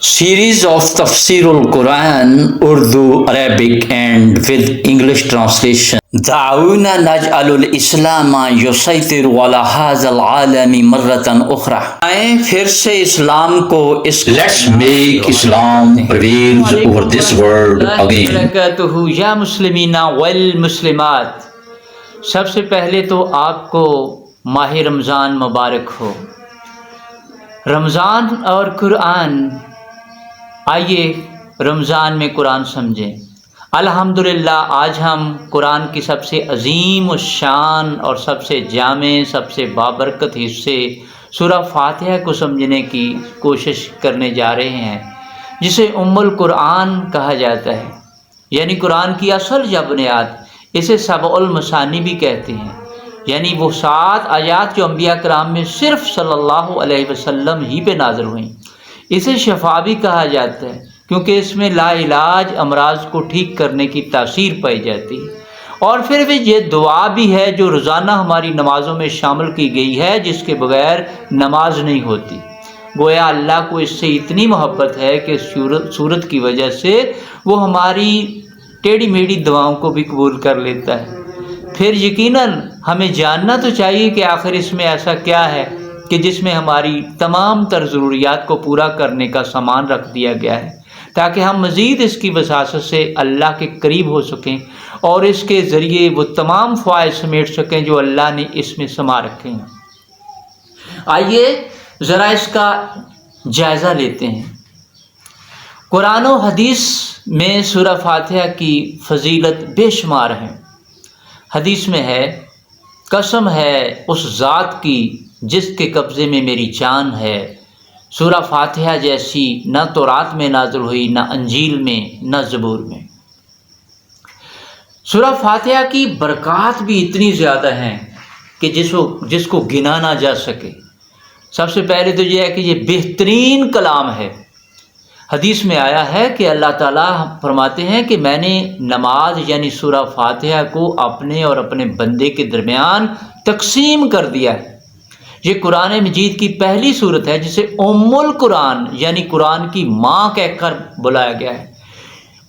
Series of Tafsirul Quran, Urdu, Arabic and with English translation. دعونا نجعل الاسلام یسیطر علی هذا العالم مرة اخرى. آئیں پھر سے اسلام کو Let's make Islam prevail over this world again. برکاتہ یا مسلمین والمسلمات، سب سے پہلے تو آپ کو ماہ رمضان مبارک ہو۔ رمضان اور قرآن، آئیے رمضان میں قرآن سمجھیں۔ الحمدللہ آج ہم قرآن کی سب سے عظیم الشان اور سب سے جامع، سب سے بابرکت حصے سورہ فاتحہ کو سمجھنے کی کوشش کرنے جا رہے ہیں، جسے ام القرآن کہا جاتا ہے، یعنی قرآن کی اصل یا بنیاد۔ اسے سبع المثانی بھی کہتے ہیں، یعنی وہ 7 آیات جو انبیاء کرام میں صرف صلی اللہ علیہ وسلم ہی پہ نازل ہوئیں۔ اسے شفا بھی کہا جاتا ہے، کیونکہ اس میں لا علاج امراض کو ٹھیک کرنے کی تاثیر پائی جاتی ہے۔ اور پھر بھی یہ دعا بھی ہے جو روزانہ ہماری نمازوں میں شامل کی گئی ہے، جس کے بغیر نماز نہیں ہوتی۔ گویا اللہ کو اس سے اتنی محبت ہے کہ صورت کی وجہ سے وہ ہماری ٹیڑھی میڑھی دعاؤں کو بھی قبول کر لیتا ہے۔ پھر یقیناً ہمیں جاننا تو چاہیے کہ آخر اس میں ایسا کیا ہے کہ جس میں ہماری تمام تر ضروریات کو پورا کرنے کا سامان رکھ دیا گیا ہے، تاکہ ہم مزید اس کی وساطت سے اللہ کے قریب ہو سکیں اور اس کے ذریعے وہ تمام فوائد سمیٹ سکیں جو اللہ نے اس میں سما رکھے ہیں۔ آئیے ذرا اس کا جائزہ لیتے ہیں۔ قرآن و حدیث میں سورہ فاتحہ کی فضیلت بے شمار ہے۔ حدیث میں ہے، قسم ہے اس ذات کی جس کے قبضے میں میری جان ہے، سورہ فاتحہ جیسی نہ تورات میں نازل ہوئی، نہ انجیل میں، نہ زبور میں۔ سورہ فاتحہ کی برکات بھی اتنی زیادہ ہیں کہ جس کو گنا نہ جا سکے۔ سب سے پہلے تو یہ ہے کہ یہ بہترین کلام ہے۔ حدیث میں آیا ہے کہ اللہ تعالیٰ فرماتے ہیں کہ میں نے نماز یعنی سورہ فاتحہ کو اپنے اور اپنے بندے کے درمیان تقسیم کر دیا ہے۔ یہ قرآن مجید کی پہلی صورت ہے جسے ام القرآن یعنی قرآن کی ماں کہہ کر بلایا گیا ہے،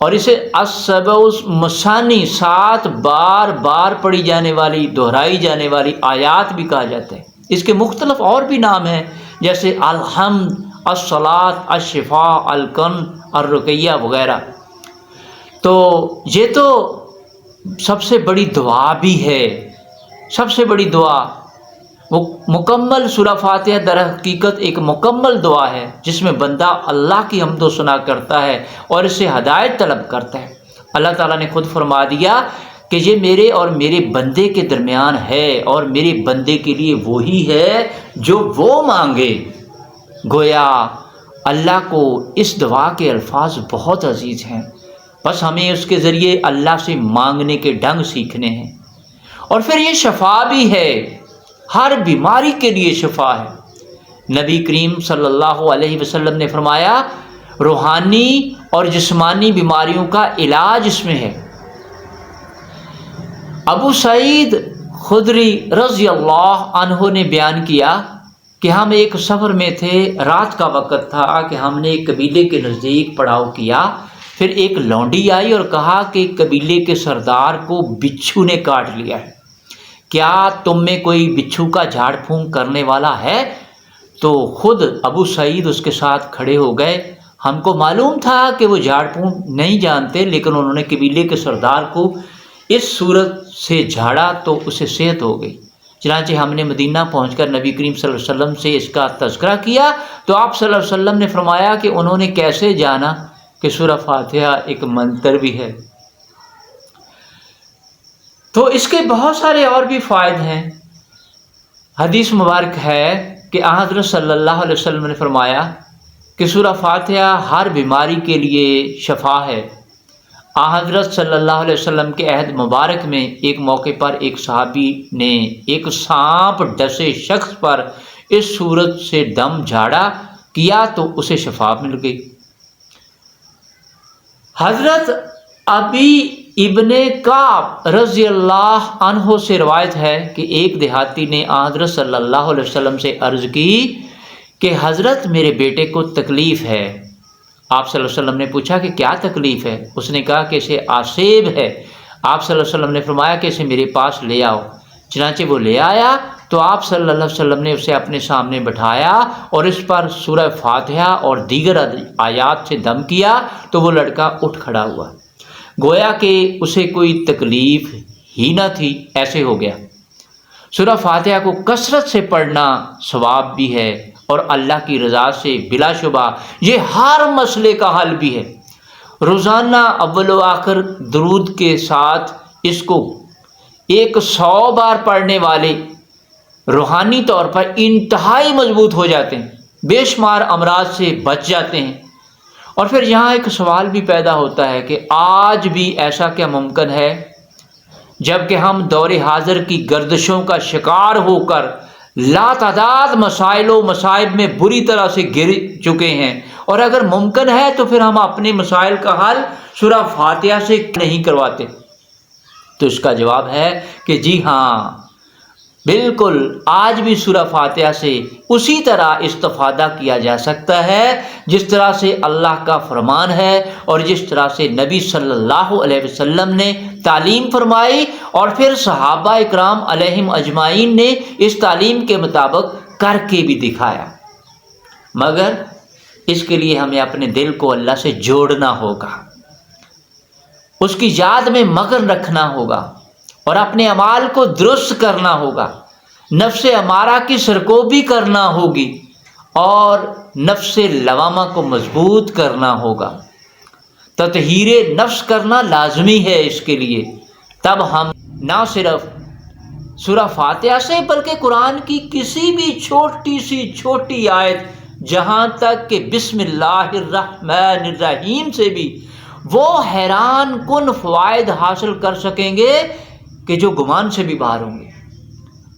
اور اسے السبع المثانی 7 بار پڑھی جانے والی، دہرائی جانے والی آیات بھی کہا جاتا ہے۔ اس کے مختلف اور بھی نام ہیں، جیسے الحمد، الصلاۃ، الشفاء، الکن، الرقیہ وغیرہ۔ تو یہ تو سب سے بڑی دعا بھی ہے، سب سے بڑی دعا۔ وہ مکمل سورہ فاتحہ در حقیقت ایک مکمل دعا ہے جس میں بندہ اللہ کی حمد و ثنا کرتا ہے اور اس سے ہدایت طلب کرتا ہے۔ اللہ تعالیٰ نے خود فرما دیا کہ یہ میرے اور میرے بندے کے درمیان ہے، اور میرے بندے کے لیے وہی ہے جو وہ مانگے۔ گویا اللہ کو اس دعا کے الفاظ بہت عزیز ہیں، بس ہمیں اس کے ذریعے اللہ سے مانگنے کے ڈھنگ سیکھنے ہیں۔ اور پھر یہ شفا بھی ہے، ہر بیماری کے لیے شفا ہے۔ نبی کریم صلی اللہ علیہ وسلم نے فرمایا، روحانی اور جسمانی بیماریوں کا علاج اس میں ہے۔ ابو سعید خدری رضی اللہ عنہ نے بیان کیا کہ ہم ایک سفر میں تھے، رات کا وقت تھا کہ ہم نے ایک قبیلے کے نزدیک پڑاؤ کیا۔ پھر ایک لونڈی آئی اور کہا کہ قبیلے کے سردار کو بچھو نے کاٹ لیا ہے، کیا تم میں کوئی بچھو کا جھاڑ پھونک کرنے والا ہے؟ تو خود ابو سعید اس کے ساتھ کھڑے ہو گئے۔ ہم کو معلوم تھا کہ وہ جھاڑ پھونک نہیں جانتے، لیکن انہوں نے قبیلے کے سردار کو اس صورت سے جھاڑا تو اسے صحت ہو گئی۔ چنانچہ ہم نے مدینہ پہنچ کر نبی کریم صلی اللہ علیہ وسلم سے اس کا تذکرہ کیا تو آپ صلی اللہ علیہ وسلم نے فرمایا کہ انہوں نے کیسے جانا کہ سورہ فاتحہ ایک منتر بھی ہے۔ تو اس کے بہت سارے اور بھی فوائد ہیں۔ حدیث مبارک ہے کہ حضرت صلی اللہ علیہ وسلم نے فرمایا کہ سورہ فاتحہ ہر بیماری کے لیے شفا ہے۔ حضرت صلی اللہ علیہ وسلم کے عہد مبارک میں ایک موقع پر ایک صحابی نے ایک سانپ ڈسے شخص پر اس صورت سے دم جھاڑا کیا تو اسے شفا مل گئی۔ حضرت ابی ابن کعب رضی اللہ عنہ سے روایت ہے کہ ایک دیہاتی نے حضرت صلی اللہ علیہ وسلم سے عرض کی کہ حضرت میرے بیٹے کو تکلیف ہے، آپ صلی اللہ علیہ وسلم نے پوچھا کہ کیا تکلیف ہے؟ اس نے کہا کہ اسے آسیب ہے۔ آپ صلی اللہ علیہ وسلم نے فرمایا کہ اسے میرے پاس لے آؤ۔ چنانچہ وہ لے آیا تو آپ صلی اللہ علیہ وسلم نے اسے اپنے سامنے بٹھایا اور اس پر سورہ فاتحہ اور دیگر آیات سے دم کیا تو وہ لڑکا اٹھ کھڑا ہوا، گویا کہ اسے کوئی تکلیف ہی نہ تھی، ایسے ہو گیا۔ سورہ فاتحہ کو کثرت سے پڑھنا ثواب بھی ہے اور اللہ کی رضا سے بلا شبہ یہ ہر مسئلے کا حل بھی ہے۔ روزانہ اول و آخر درود کے ساتھ اس کو 100 بار پڑھنے والے روحانی طور پر انتہائی مضبوط ہو جاتے ہیں، بے شمار امراض سے بچ جاتے ہیں۔ اور پھر یہاں ایک سوال بھی پیدا ہوتا ہے کہ آج بھی ایسا کیا ممکن ہے جب کہ ہم دور حاضر کی گردشوں کا شکار ہو کر لاتعداد مسائل و مصائب میں بری طرح سے گر چکے ہیں، اور اگر ممکن ہے تو پھر ہم اپنے مسائل کا حل سورہ فاتحہ سے نہیں کرواتے؟ تو اس کا جواب ہے کہ جی ہاں، بالکل آج بھی سورہ فاتحہ سے اسی طرح استفادہ کیا جا سکتا ہے جس طرح سے اللہ کا فرمان ہے اور جس طرح سے نبی صلی اللہ علیہ وسلم نے تعلیم فرمائی اور پھر صحابہ اکرام علیہم اجمعین نے اس تعلیم کے مطابق کر کے بھی دکھایا۔ مگر اس کے لیے ہمیں اپنے دل کو اللہ سے جوڑنا ہوگا، اس کی یاد میں مگن رکھنا ہوگا اور اپنے اعمال کو درست کرنا ہوگا، نفس امارہ کی سرکوبی کرنا ہوگی اور نفس لوامہ کو مضبوط کرنا ہوگا۔ تطہیر نفس کرنا لازمی ہے اس کے لیے، تب ہم نہ صرف سورہ فاتحہ سے بلکہ قرآن کی کسی بھی چھوٹی سی چھوٹی آیت، جہاں تک کہ بسم اللہ الرحمن الرحیم سے بھی وہ حیران کن فوائد حاصل کر سکیں گے کہ جو گمان سے بھی باہر ہوں گے۔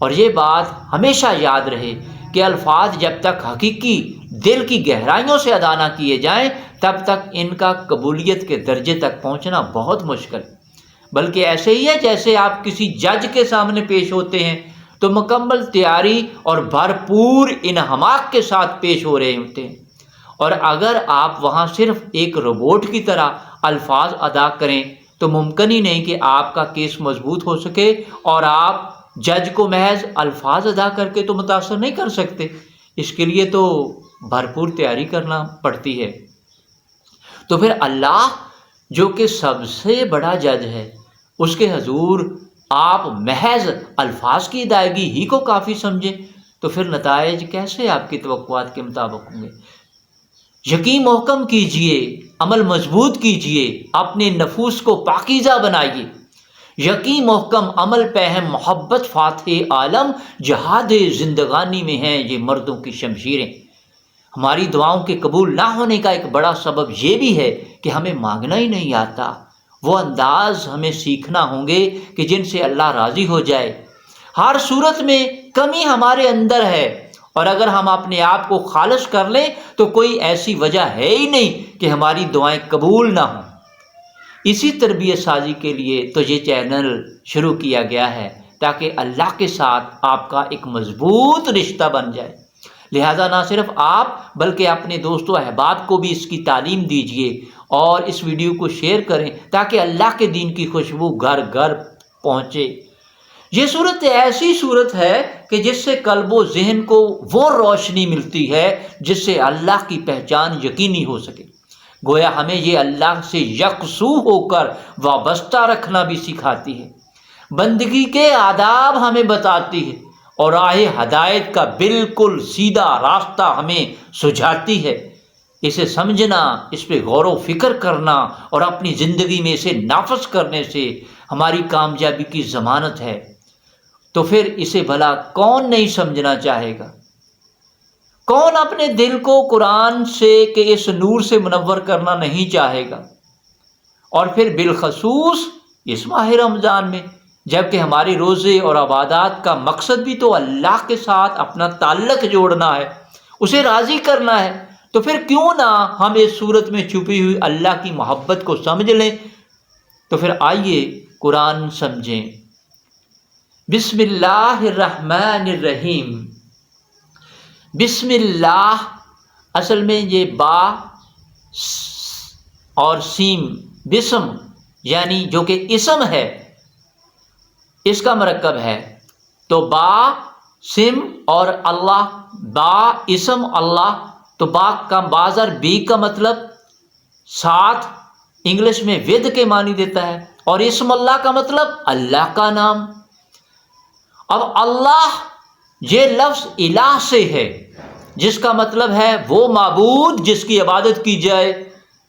اور یہ بات ہمیشہ یاد رہے کہ الفاظ جب تک حقیقی دل کی گہرائیوں سے ادا نہ کیے جائیں تب تک ان کا قبولیت کے درجے تک پہنچنا بہت مشکل، بلکہ ایسے ہی ہے جیسے آپ کسی جج کے سامنے پیش ہوتے ہیں تو مکمل تیاری اور بھرپور انہماک کے ساتھ پیش ہو رہے ہوتے ہیں، اور اگر آپ وہاں صرف ایک روبوٹ کی طرح الفاظ ادا کریں تو ممکن ہی نہیں کہ آپ کا کیس مضبوط ہو سکے، اور آپ جج کو محض الفاظ ادا کر کے تو متاثر نہیں کر سکتے، اس کے لیے تو بھرپور تیاری کرنا پڑتی ہے۔ تو پھر اللہ جو کہ سب سے بڑا جج ہے، اس کے حضور آپ محض الفاظ کی ادائیگی ہی کو کافی سمجھیں تو پھر نتائج کیسے آپ کی توقعات کے مطابق ہوں گے؟ یقین محکم کیجئے، عمل مضبوط کیجئے، اپنے نفوس کو پاکیزہ بنائیے۔ یقین محکم عمل پہ ہے محبت فاتح عالم، جہاد زندگانی میں ہیں یہ مردوں کی شمشیریں۔ ہماری دعاؤں کے قبول نہ ہونے کا ایک بڑا سبب یہ بھی ہے کہ ہمیں مانگنا ہی نہیں آتا، وہ انداز ہمیں سیکھنا ہوں گے کہ جن سے اللہ راضی ہو جائے۔ ہر صورت میں کمی ہمارے اندر ہے، اور اگر ہم اپنے آپ کو خالص کر لیں تو کوئی ایسی وجہ ہے ہی نہیں کہ ہماری دعائیں قبول نہ ہوں۔ اسی تربیت سازی کے لیے تو یہ چینل شروع کیا گیا ہے تاکہ اللہ کے ساتھ آپ کا ایک مضبوط رشتہ بن جائے۔ لہذا نہ صرف آپ بلکہ اپنے دوست و احباب کو بھی اس کی تعلیم دیجیے اور اس ویڈیو کو شیئر کریں تاکہ اللہ کے دین کی خوشبو گھر گھر پہنچے۔ یہ صورت ایسی صورت ہے کہ جس سے قلب و ذہن کو وہ روشنی ملتی ہے جس سے اللہ کی پہچان یقینی ہو سکے۔ گویا ہمیں یہ اللہ سے یکسو ہو کر وابستہ رکھنا بھی سکھاتی ہے، بندگی کے آداب ہمیں بتاتی ہے اور راہ ہدایت کا بالکل سیدھا راستہ ہمیں سجھاتی ہے۔ اسے سمجھنا، اس پہ غور و فکر کرنا اور اپنی زندگی میں اسے نافذ کرنے سے ہماری کامیابی کی ضمانت ہے۔ تو پھر اسے بھلا کون نہیں سمجھنا چاہے گا؟ کون اپنے دل کو قرآن سے کہ اس نور سے منور کرنا نہیں چاہے گا؟ اور پھر بالخصوص اس ماہ رمضان میں، جبکہ ہمارے روزے اور عبادات کا مقصد بھی تو اللہ کے ساتھ اپنا تعلق جوڑنا ہے، اسے راضی کرنا ہے، تو پھر کیوں نہ ہم اس صورت میں چھپی ہوئی اللہ کی محبت کو سمجھ لیں۔ تو پھر آئیے قرآن سمجھیں۔ بسم اللہ الرحمن الرحیم۔ بسم اللہ، اصل میں یہ با اور سیم بسم یعنی جو کہ اسم ہے اس کا مرکب ہے، تو با سم اور اللہ، با اسم اللہ، تو با کا بازر بی کا مطلب ساتھ انگلش میں ود کے معنی دیتا ہے، اور اسم اللہ کا مطلب اللہ کا نام۔ اب اللہ یہ لفظ الہ سے ہے، جس کا مطلب ہے وہ معبود جس کی عبادت کی جائے،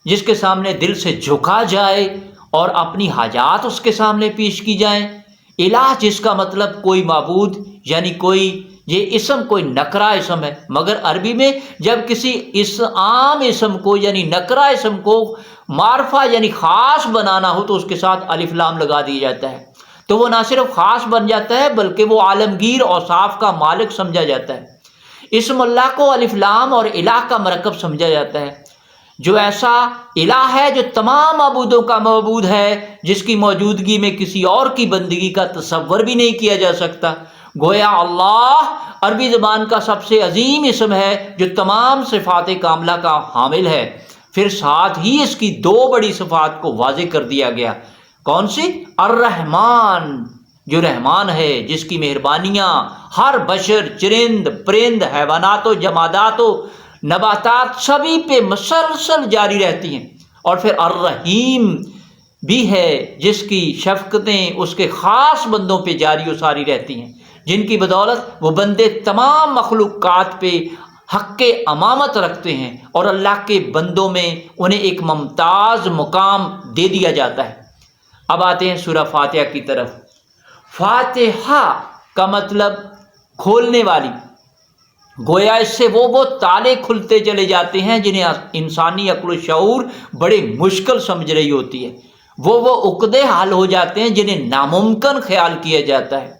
جس کے سامنے دل سے جھکا جائے اور اپنی حاجات اس کے سامنے پیش کی جائیں۔ الہ جس کا مطلب کوئی معبود یعنی کوئی، یہ اسم کوئی نکرہ اسم ہے، مگر عربی میں جب کسی اس عام اسم کو یعنی نکرہ اسم کو معرفہ یعنی خاص بنانا ہو تو اس کے ساتھ الف لام لگا دیا جاتا ہے، تو وہ نہ صرف خاص بن جاتا ہے بلکہ وہ عالمگیر اوصاف کا مالک سمجھا جاتا ہے۔ اسم اللہ کو الف لام اور الہ کا مرکب سمجھا جاتا ہے، جو ایسا الہ ہے جو تمام معبودوں کا معبود ہے، جس کی موجودگی میں کسی اور کی بندگی کا تصور بھی نہیں کیا جا سکتا۔ گویا اللہ عربی زبان کا سب سے عظیم اسم ہے جو تمام صفات کاملہ کا حامل ہے۔ پھر ساتھ ہی اس کی دو بڑی صفات کو واضح کر دیا گیا، کون سی؟ الرحمن، جو رحمان ہے، جس کی مہربانیاں ہر بشر، چرند، پرند، حیوانات و جمادات و نباتات سبھی پہ مسلسل جاری رہتی ہیں، اور پھر الرحیم بھی ہے جس کی شفقتیں اس کے خاص بندوں پہ جاری و ساری رہتی ہیں، جن کی بدولت وہ بندے تمام مخلوقات پہ حق امامت رکھتے ہیں، اور اللہ کے بندوں میں انہیں ایک ممتاز مقام دے دیا جاتا ہے۔ اب آتے ہیں سورہ فاتحہ کی طرف۔ فاتحہ کا مطلب کھولنے والی، گویا اس سے وہ تالے کھلتے چلے جاتے ہیں جنہیں انسانی عقل و شعور بڑے مشکل سمجھ رہی ہوتی ہے، وہ عقدے حل ہو جاتے ہیں جنہیں ناممکن خیال کیا جاتا ہے۔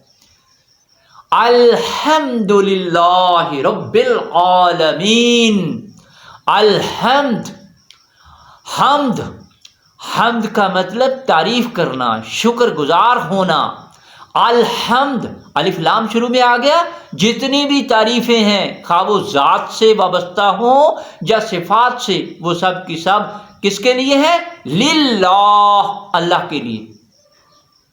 الحمد للہ رب العالمین۔ الحمد، حمد کا مطلب تعریف کرنا، شکر گزار ہونا۔ الحمد الف لام شروع میں آ گیا، جتنی بھی تعریفیں ہیں خواہ وہ ذات سے وابستہ ہوں یا صفات سے، وہ سب کی سب کس کے لیے ہے؟ للہ، اللہ کے لیے۔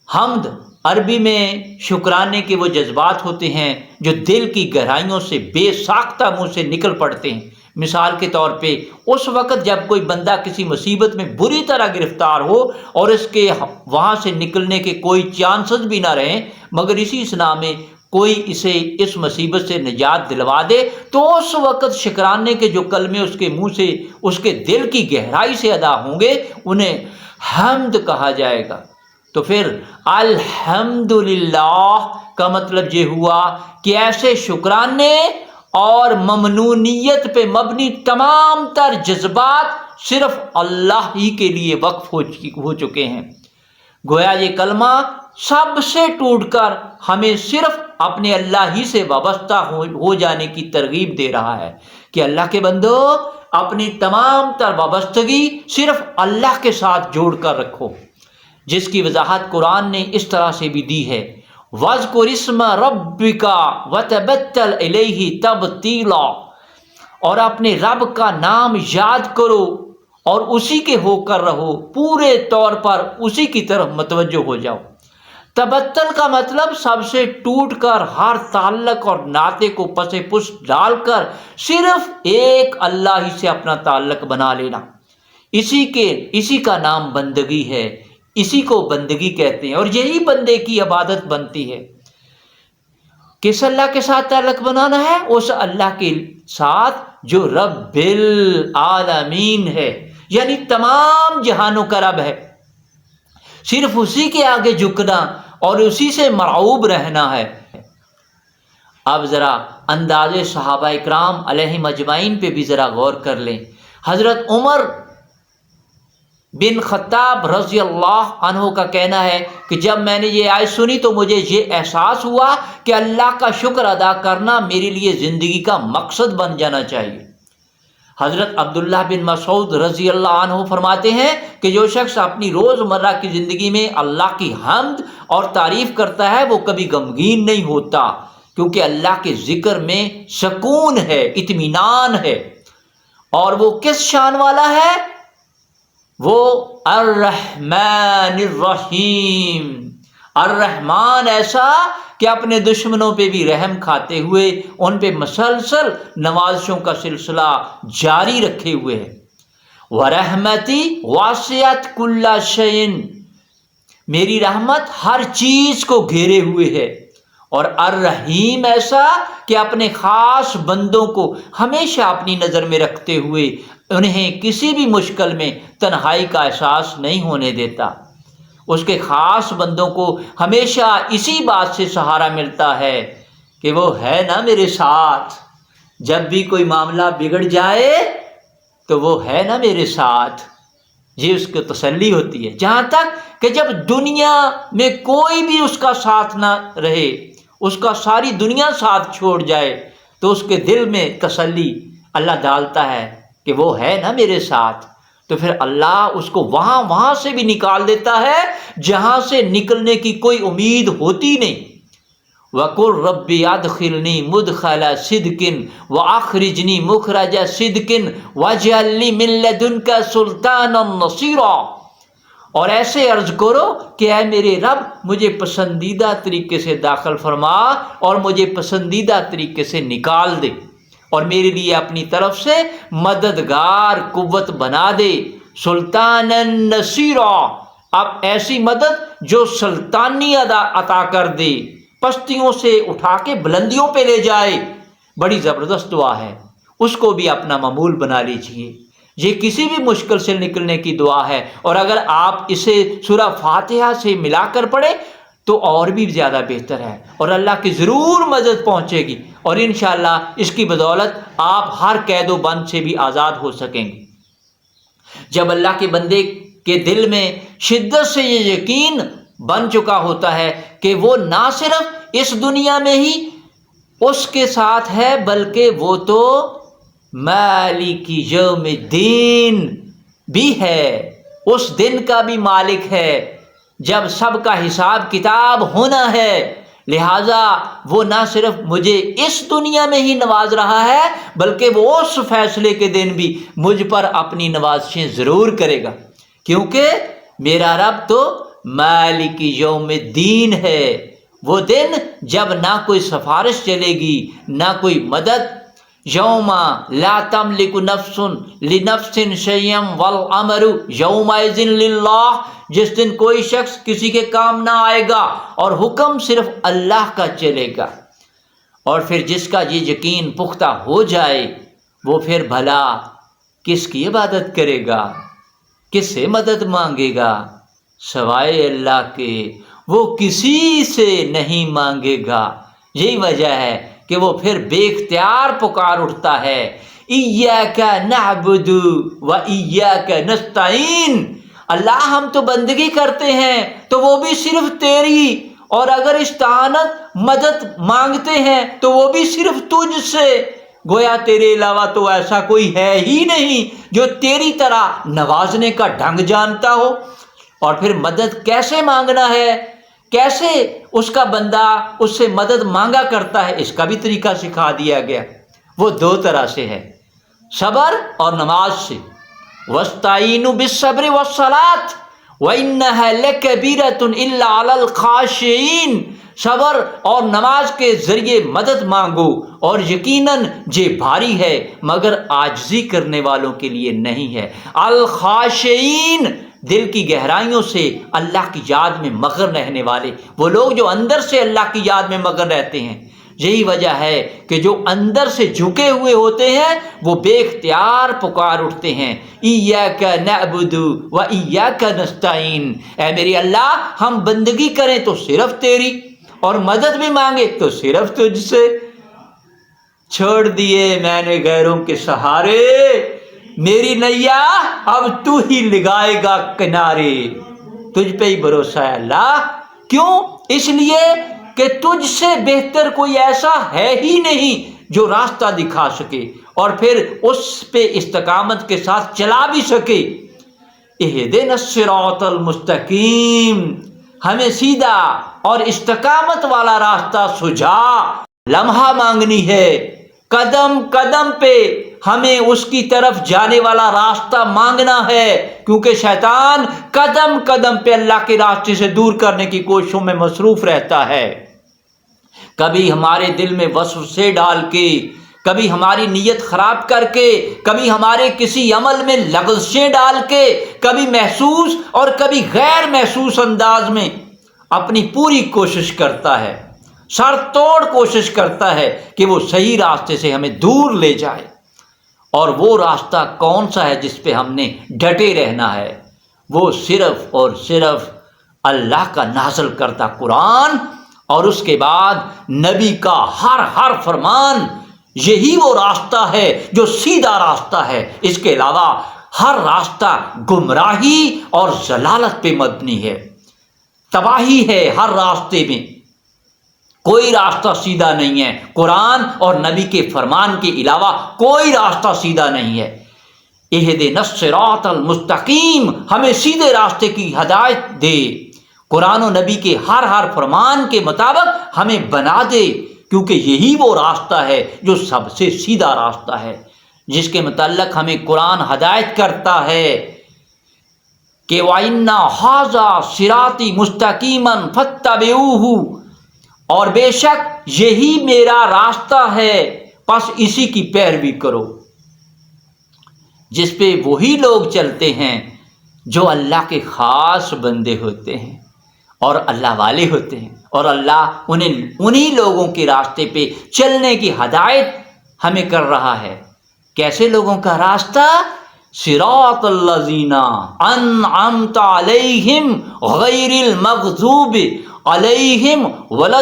حمد عربی میں شکرانے کے وہ جذبات ہوتے ہیں جو دل کی گہرائیوں سے بے ساختہ منہ سے نکل پڑتے ہیں۔ مثال کے طور پہ اس وقت جب کوئی بندہ کسی مصیبت میں بری طرح گرفتار ہو اور اس کے وہاں سے نکلنے کے کوئی چانسز بھی نہ رہیں، مگر اسی اسنا میں کوئی اسے اس مصیبت سے نجات دلوا دے، تو اس وقت شکرانے کے جو کلمے اس کے منہ سے، اس کے دل کی گہرائی سے ادا ہوں گے، انہیں حمد کہا جائے گا۔ تو پھر الحمدللہ کا مطلب یہ ہوا کہ ایسے شکرانے اور ممنونیت پہ مبنی تمام تر جذبات صرف اللہ ہی کے لیے وقف ہو چکے ہیں۔ گویا یہ کلمہ سب سے ٹوٹ کر ہمیں صرف اپنے اللہ ہی سے وابستہ ہو جانے کی ترغیب دے رہا ہے کہ اللہ کے بندو اپنی تمام تر وابستگی صرف اللہ کے ساتھ جوڑ کر رکھو، جس کی وضاحت قرآن نے اس طرح سے بھی دی ہے، وَاذْكُرِ اسْمَ رَبِّكَ وَتَبَتَّلْ إِلَيْهِ تَبْتِيلًا، اور اپنے رب کا نام یاد کرو اور اسی کے ہو کر رہو، پورے طور پر اسی کی طرف متوجہ ہو جاؤ۔ تبتل کا مطلب سب سے ٹوٹ کر ہر تعلق اور ناطے کو پس پش ڈال کر صرف ایک اللہ ہی سے اپنا تعلق بنا لینا، اسی کا نام بندگی ہے، اسی کو بندگی کہتے ہیں، اور یہی بندے کی عبادت بنتی ہے۔ کس اللہ کے ساتھ تعلق بنانا ہے؟ اس اللہ کے ساتھ جو رب العالمین ہے، یعنی تمام جہانوں کا رب ہے، صرف اسی کے آگے جھکنا اور اسی سے مرعوب رہنا ہے۔ اب ذرا انداز صحابہ اکرام علیہم اجمعین پہ بھی ذرا غور کر لیں۔ حضرت عمر بن خطاب رضی اللہ عنہ کا کہنا ہے کہ جب میں نے یہ آیت سنی تو مجھے یہ احساس ہوا کہ اللہ کا شکر ادا کرنا میرے لیے زندگی کا مقصد بن جانا چاہیے۔ حضرت عبداللہ بن مسعود رضی اللہ عنہ فرماتے ہیں کہ جو شخص اپنی روزمرہ کی زندگی میں اللہ کی حمد اور تعریف کرتا ہے وہ کبھی غمگین نہیں ہوتا، کیونکہ اللہ کے ذکر میں سکون ہے، اطمینان ہے۔ اور وہ کس شان والا ہے؟ وہ الرحمن الرحیم، الرحمن ایسا کہ اپنے دشمنوں پہ بھی رحم کھاتے ہوئے ان پہ مسلسل نوازشوں کا سلسلہ جاری رکھے ہوئے ہے۔ وَرَحْمَتِي وَاسِعَتْ كُلَّ شَيْءٍ، میری رحمت ہر چیز کو گھیرے ہوئے ہے۔ اور الرحیم ایسا کہ اپنے خاص بندوں کو ہمیشہ اپنی نظر میں رکھتے ہوئے انہیں کسی بھی مشکل میں تنہائی کا احساس نہیں ہونے دیتا۔ اس کے خاص بندوں کو ہمیشہ اسی بات سے سہارا ملتا ہے کہ وہ ہے نا میرے ساتھ، جب بھی کوئی معاملہ بگڑ جائے تو وہ ہے نا میرے ساتھ، یہ اس کو تسلی ہوتی ہے۔ جہاں تک کہ جب دنیا میں کوئی بھی اس کا ساتھ نہ رہے، اس کا ساری دنیا ساتھ چھوڑ جائے، تو اس کے دل میں تسلی اللہ ڈالتا ہے کہ وہ ہے نا میرے ساتھ۔ تو پھر اللہ اس کو وہاں سے بھی نکال دیتا ہے جہاں سے نکلنے کی کوئی امید ہوتی نہیں۔ وَقُلْ رَبِّ أَدْخِلْنِي مُدْخَلَ صِدْقٍ وَأَخْرِجْنِي مُخْرَجَ صِدْقٍ وَاجْعَل لِّي مِن لَّدُنكَ سُلْطَانًا نَّصِيرًا، اور ایسے عرض کرو کہ اے میرے رب مجھے پسندیدہ طریقے سے داخل فرما اور مجھے پسندیدہ طریقے سے نکال دے، اور میرے لیے اپنی طرف سے مددگار قوت بنا دے۔ سلطانا نصیرا، اب ایسی مدد جو سلطانی عطا کر دے، پستیوں سے اٹھا کے بلندیوں پہ لے جائے۔ بڑی زبردست دعا ہے، اس کو بھی اپنا معمول بنا لیجئے۔ یہ کسی بھی مشکل سے نکلنے کی دعا ہے، اور اگر آپ اسے سورہ فاتحہ سے ملا کر پڑھیں تو اور بھی زیادہ بہتر ہے، اور اللہ کی ضرور مدد پہنچے گی، اور انشاءاللہ اس کی بدولت آپ ہر قید و بند سے بھی آزاد ہو سکیں گے۔ جب اللہ کے بندے کے دل میں شدت سے یہ یقین بن چکا ہوتا ہے کہ وہ نہ صرف اس دنیا میں ہی اس کے ساتھ ہے، بلکہ وہ تو مالک یوم الدین بھی ہے، اس دن کا بھی مالک ہے جب سب کا حساب کتاب ہونا ہے۔ لہٰذا وہ نہ صرف مجھے اس دنیا میں ہی نواز رہا ہے، بلکہ وہ اس فیصلے کے دن بھی مجھ پر اپنی نوازشیں ضرور کرے گا، کیونکہ میرا رب تو مالک یوم الدین ہے، وہ دن جب نہ کوئی سفارش چلے گی نہ کوئی مدد۔ یوم لا تملک نفس لنفس شیئا والامر یومئذ للہ، جس دن کوئی شخص کسی کے کام نہ آئے گا اور حکم صرف اللہ کا چلے گا۔ اور پھر جس کا یہ یقین پختہ ہو جائے وہ پھر بھلا کس کی عبادت کرے گا، کس سے مدد مانگے گا؟ سوائے اللہ کے وہ کسی سے نہیں مانگے گا۔ یہی وجہ ہے کہ وہ پھر بے اختیار پکار اٹھتا ہے، ایاک نعبد و ایاک نستعین، اللہ ہم تو بندگی کرتے ہیں تو وہ بھی صرف تیری، اور اگر استعانت مدد مانگتے ہیں تو وہ بھی صرف تجھ سے، گویا تیرے علاوہ تو ایسا کوئی ہے ہی نہیں جو تیری طرح نوازنے کا ڈھنگ جانتا ہو۔ اور پھر مدد کیسے مانگنا ہے، کیسے اس کا بندہ اس سے مدد مانگا کرتا ہے، اس کا بھی طریقہ سکھا دیا گیا۔ وہ دو طرح سے ہے، صبر اور نماز سے۔ وَاسْتَعِینُوا بِالصَّبْرِ وَالصَّلَاةِ وَإِنَّهَا لَكَبِیرَةٌ إِلَّا عَلَى الْخَاشِعِینَ، صبر اور نماز کے ذریعے مدد مانگو، اور یقیناً یہ بھاری ہے مگر عاجزی کرنے والوں کے لیے نہیں ہے۔ الخاشعین، دل کی گہرائیوں سے اللہ کی یاد میں مگن رہنے والے، وہ لوگ جو اندر سے اللہ کی یاد میں مگن رہتے ہیں۔ یہی وجہ ہے کہ جو اندر سے جھکے ہوئے ہوتے ہیں وہ بے اختیار پکار اٹھتے ہیں، ایاک نعبد و ایاک نستعین، اے میری اللہ ہم بندگی کریں تو صرف تیری، اور مدد بھی مانگے تو صرف تجھ سے۔ چھوڑ دیے میں نے غیروں کے سہارے، میری نیا اب تو ہی لگائے گا کنارے، تجھ پہ ہی بھروسہ ہے اللہ۔ کیوں؟ اس لیے کہ تجھ سے بہتر کوئی ایسا ہے ہی نہیں جو راستہ دکھا سکے اور پھر اس پہ استقامت کے ساتھ چلا بھی سکے۔ اہدنا الصراط المستقیم، ہمیں سیدھا اور استقامت والا راستہ سجھا۔ لمحہ مانگنی ہے، قدم قدم پہ ہمیں اس کی طرف جانے والا راستہ مانگنا ہے، کیونکہ شیطان قدم قدم پہ اللہ کے راستے سے دور کرنے کی کوششوں میں مصروف رہتا ہے، کبھی ہمارے دل میں وسوسے ڈال کے، کبھی ہماری نیت خراب کر کے، کبھی ہمارے کسی عمل میں لغزشیں ڈال کے، کبھی محسوس اور کبھی غیر محسوس انداز میں اپنی پوری کوشش کرتا ہے، سر توڑ کوشش کرتا ہے کہ وہ صحیح راستے سے ہمیں دور لے جائے۔ اور وہ راستہ کون سا ہے جس پہ ہم نے ڈٹے رہنا ہے؟ وہ صرف اور صرف اللہ کا نازل کرتا قرآن اور اس کے بعد نبی کا ہر فرمان، یہی وہ راستہ ہے جو سیدھا راستہ ہے۔ اس کے علاوہ ہر راستہ گمراہی اور ضلالت پہ مبنی ہے، تباہی ہے ہر راستے میں، کوئی راستہ سیدھا نہیں ہے۔ قرآن اور نبی کے فرمان کے علاوہ کوئی راستہ سیدھا نہیں ہے۔ اہدنا الصراط المستقیم، ہمیں سیدھے راستے کی ہدایت دے، قرآن و نبی کے ہر فرمان کے مطابق ہمیں بنا دے، کیونکہ یہی وہ راستہ ہے جو سب سے سیدھا راستہ ہے، جس کے متعلق ہمیں قرآن ہدایت کرتا ہے کہ وَإِنَّ هَذَا صِرَاطِي مُسْتَقِيمًا فَاتَّبِعُوهُ، اور بے شک یہی میرا راستہ ہے، پس اسی کی پیروی کرو، جس پہ وہی لوگ چلتے ہیں جو اللہ کے خاص بندے ہوتے ہیں اور اللہ والے ہوتے ہیں، اور اللہ انہی لوگوں کے راستے پہ چلنے کی ہدایت ہمیں کر رہا ہے۔ کیسے لوگوں کا راستہ؟ صراط الذین انعمت علیہم غیر المغضوب علیہم ولا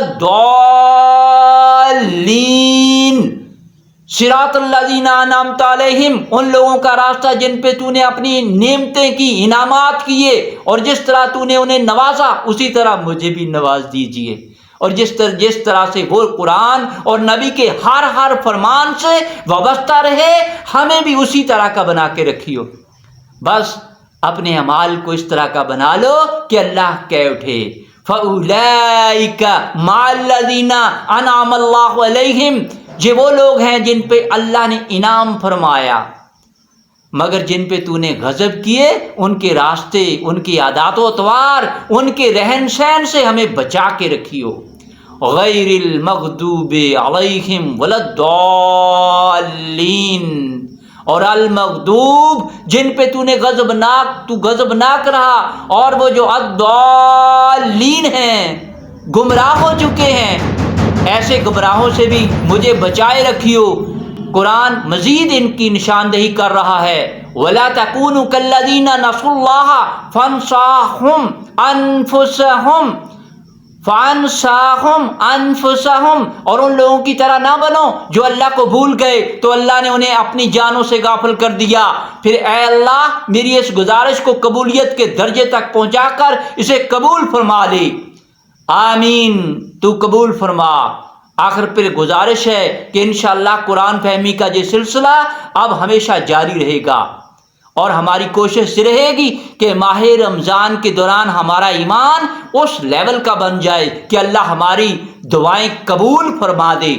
الضالین، صراط الذین انعمت علیہم، ان لوگوں کا راستہ جن پہ تو نے اپنی نعمتیں کی، انعامات کیے، اور جس طرح تو نے انہیں نوازا اسی طرح مجھے بھی نواز دیجئے، اور جس طرح سے وہ قرآن اور نبی کے ہر فرمان سے وابستہ رہے، ہمیں بھی اسی طرح کا بنا کے رکھیو۔ بس اپنے اعمال کو اس طرح کا بنا لو کہ اللہ کہہ اٹھے فَأُولَئِكَ مَعَ الَّذِينَ أَنْعَمَ اللَّهُ عَلَيْهِمْ، یہ وہ لوگ ہیں جن پہ اللہ نے انعام فرمایا، مگر جن پہ تو نے غضب کیے ان کے راستے، ان کی عادات و اطوار، ان کے رہن سہن سے ہمیں بچا کے رکھیو۔ غیر المغضوب علیہم ولا الضالین، اور المغضوب جن پہ تو غضبناک رہا، اور وہ جو الضالین ہیں، گمراہ ہو چکے ہیں، ایسے گمراہوں سے بھی مجھے بچائے رکھیو۔ قرآن مزید ان کی نشاندہی کر رہا ہے وَلَا تَكُونُوا كَالَّذِينَ نَسُوا اللَّهَ فَانسَاهُمْ أَنفُسَهُمْ، اور ان لوگوں کی طرح نہ بنو جو اللہ کو بھول گئے تو اللہ نے انہیں اپنی جانوں سے غافل کر دیا۔ پھر اے اللہ میری اس گزارش کو قبولیت کے درجے تک پہنچا کر اسے قبول فرما لے، آمین، تو قبول فرما۔ آخر پھر گزارش ہے کہ انشاءاللہ قرآن فہمی کا یہ سلسلہ اب ہمیشہ جاری رہے گا، اور ہماری کوشش رہے گی کہ ماہ رمضان کے دوران ہمارا ایمان اس لیول کا بن جائے کہ اللہ ہماری دعائیں قبول فرما دے،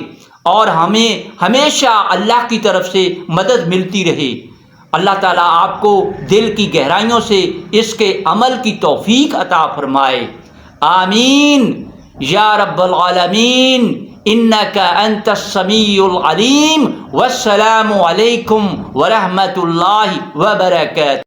اور ہمیں ہمیشہ اللہ کی طرف سے مدد ملتی رہے۔ اللہ تعالیٰ آپ کو دل کی گہرائیوں سے اس کے عمل کی توفیق عطا فرمائے، آمین یا رب العالمین، انک انت السمیع العلیم، والسلام علیکم ورحمۃ اللہ وبرکاتہ۔